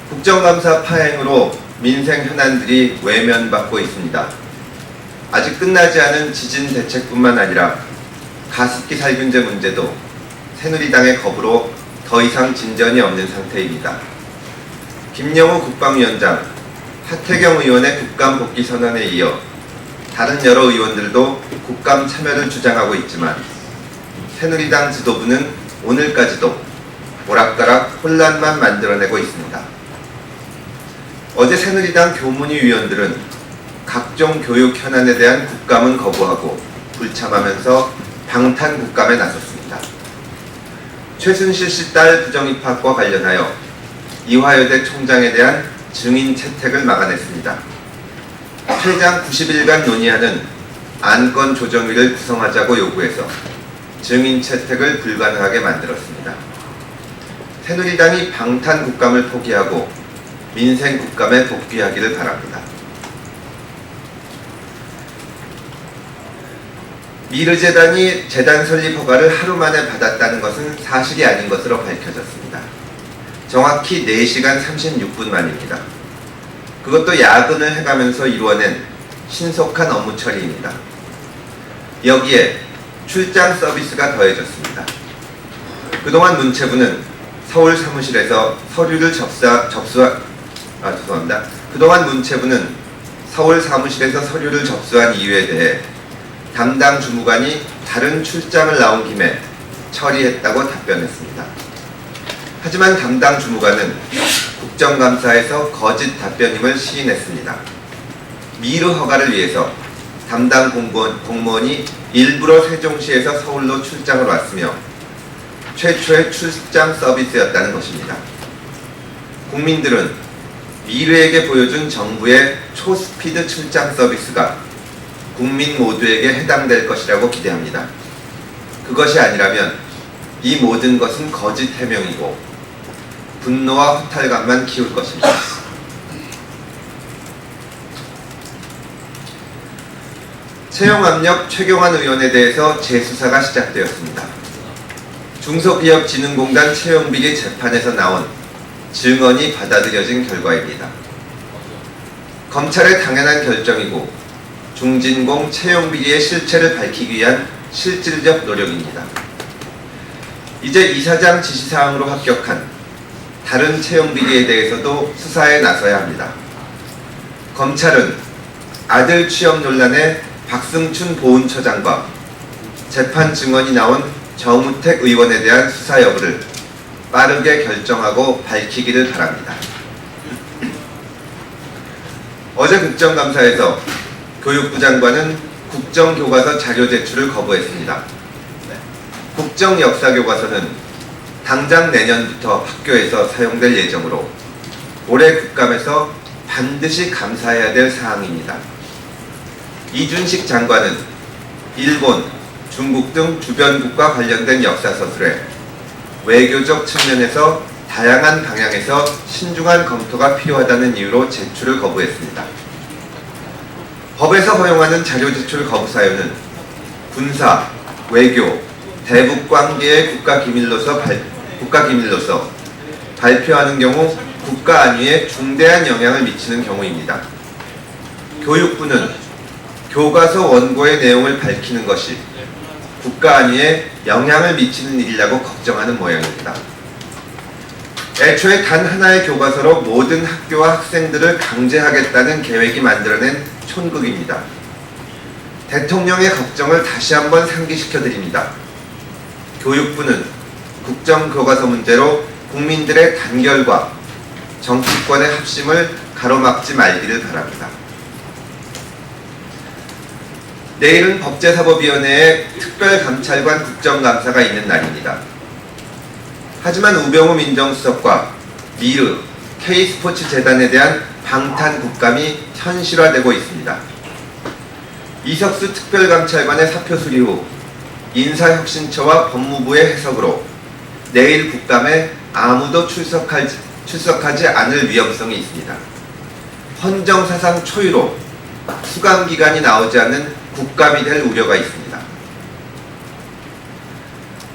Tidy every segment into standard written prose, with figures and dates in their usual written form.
국정감사 파행으로 민생 현안들이 외면받고 있습니다. 아직 끝나지 않은 지진 대책뿐만 아니라 가습기 살균제 문제도 새누리당의 겁으로 더 이상 진전이 없는 상태입니다. 김영우 국방위원장, 하태경 의원의 국감 복귀 선언에 이어 다른 여러 의원들도 국감 참여를 주장하고 있지만 새누리당 지도부는 오늘까지도 오락가락 혼란만 만들어내고 있습니다. 어제 새누리당 교문위 위원들은 각종 교육 현안에 대한 국감은 거부하고 불참하면서 방탄 국감에 나섰습니다. 최순실 씨 딸 부정입학과 관련하여 이화여대 총장에 대한 증인 채택을 막아냈습니다. 최장 90일간 논의하는 안건 조정위를 구성하자고 요구해서 증인 채택을 불가능하게 만들었습니다. 새누리당이 방탄 국감을 포기하고 민생 국감에 복귀하기를 바랍니다. 미르재단이 재단 설립 허가를 하루 만에 받았다는 것은 사실이 아닌 것으로 밝혀졌습니다. 정확히 4시간 36분 만입니다. 그것도 야근을 해가면서 이루어낸 신속한 업무 처리입니다. 여기에 출장 서비스가 더해졌습니다. 그동안 문체부는 서울 사무실에서 서류를 그동안 문체부는 서울 사무실에서 서류를 접수한 이유에 대해 담당 주무관이 다른 출장을 나온 김에 처리했다고 답변했습니다. 하지만 담당 주무관은 국정감사에서 거짓 답변임을 시인했습니다. 미르 허가를 위해서 담당 공무원이 일부러 세종시에서 서울로 출장을 왔으며 최초의 출장 서비스였다는 것입니다. 국민들은 미르에게 보여준 정부의 초스피드 출장 서비스가 국민 모두에게 해당될 것이라고 기대합니다. 그것이 아니라면 이 모든 것은 거짓 해명이고 분노와 허탈감만 키울 것입니다. 채용압력 최경환 의원에 대해서 재수사가 시작되었습니다. 중소기업진흥공단 채용비리 재판에서 나온 증언이 받아들여진 결과입니다. 검찰의 당연한 결정이고 중진공 채용비리의 실체를 밝히기 위한 실질적 노력입니다. 이제 이사장 지시사항으로 합격한 다른 채용비리에 대해서도 수사에 나서야 합니다. 검찰은 아들 취업 논란의 박승춘 보훈처장과 재판 증언이 나온 정우택 의원에 대한 수사 여부를 빠르게 결정하고 밝히기를 바랍니다. 어제 국정감사에서 교육부 장관은 국정교과서 자료 제출을 거부했습니다. 국정역사교과서는 당장 내년부터 학교에서 사용될 예정으로 올해 국감에서 반드시 감사해야 될 사항입니다. 이준식 장관은 일본, 중국 등 주변국과 관련된 역사서술에 외교적 측면에서 다양한 방향에서 신중한 검토가 필요하다는 이유로 제출을 거부했습니다. 법에서 허용하는 자료 제출 거부 사유는 군사, 외교, 대북 관계의 국가기밀로서 발표하는 경우 국가 안위에 중대한 영향을 미치는 경우입니다. 교육부는 교과서 원고의 내용을 밝히는 것이 국가 안위에 영향을 미치는 일이라고 걱정하는 모양입니다. 애초에 단 하나의 교과서로 모든 학교와 학생들을 강제하겠다는 계획이 만들어낸 촌극입니다. 대통령의 걱정을 다시 한번 상기시켜 드립니다. 교육부는 국정교과서 문제로 국민들의 단결과 정치권의 합심을 가로막지 말기를 바랍니다. 내일은 법제사법위원회의 특별감찰관 국정감사가 있는 날입니다. 하지만 우병우 민정수석과 미르, K스포츠재단에 대한 방탄 국감이 현실화되고 있습니다. 이석수 특별감찰관의 사표 수리 후 인사혁신처와 법무부의 해석으로 내일 국감에 아무도 출석하지 않을 위험성이 있습니다. 헌정사상 초유로 수감기간이 나오지 않는 국감이 될 우려가 있습니다.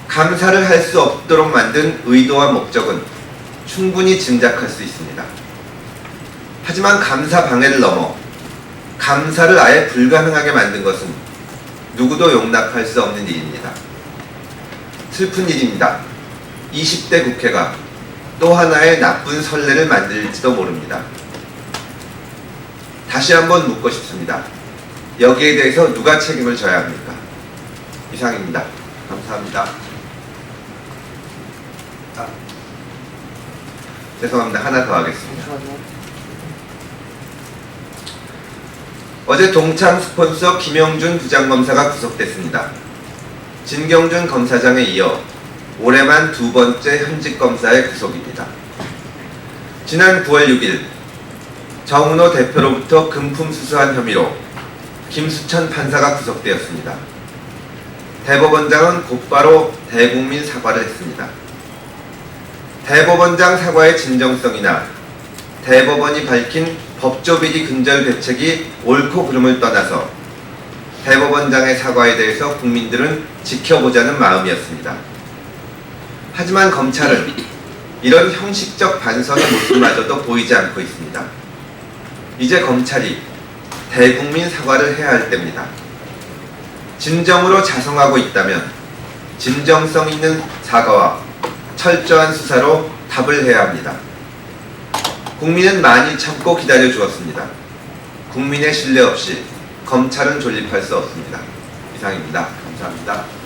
감사를 할 수 없도록 만든 의도와 목적은 충분히 짐작할 수 있습니다. 하지만 감사 방해를 넘어 감사를 아예 불가능하게 만든 것은 누구도 용납할 수 없는 일입니다. 슬픈 일입니다. 20대 국회가 또 하나의 나쁜 선례를 만들지도 모릅니다. 다시 한번 묻고 싶습니다. 여기에 대해서 누가 책임을 져야 합니까? 이상입니다. 감사합니다. 죄송합니다. 하나 더 하겠습니다. 어제 동참 스폰서 김영준 부장검사가 구속됐습니다. 진경준 검사장에 이어 올해만 두 번째 현직 검사의 구속입니다. 지난 9월 6일 정은호 대표로부터 금품 수수한 혐의로 김수천 판사가 구속되었습니다. 대법원장은 곧바로 대국민 사과를 했습니다. 대법원장 사과의 진정성이나 대법원이 밝힌 법조비리 근절 대책이 옳고 그름을 떠나서 대법원장의 사과에 대해서 국민들은 지켜보자는 마음이었습니다. 하지만 검찰은 이런 형식적 반성의 모습마저도 보이지 않고 있습니다. 이제 검찰이 대국민 사과를 해야 할 때입니다. 진정으로 자성하고 있다면 진정성 있는 사과와 철저한 수사로 답을 해야 합니다. 국민은 많이 참고 기다려 주었습니다. 국민의 신뢰 없이 검찰은 존립할 수 없습니다. 이상입니다. 감사합니다.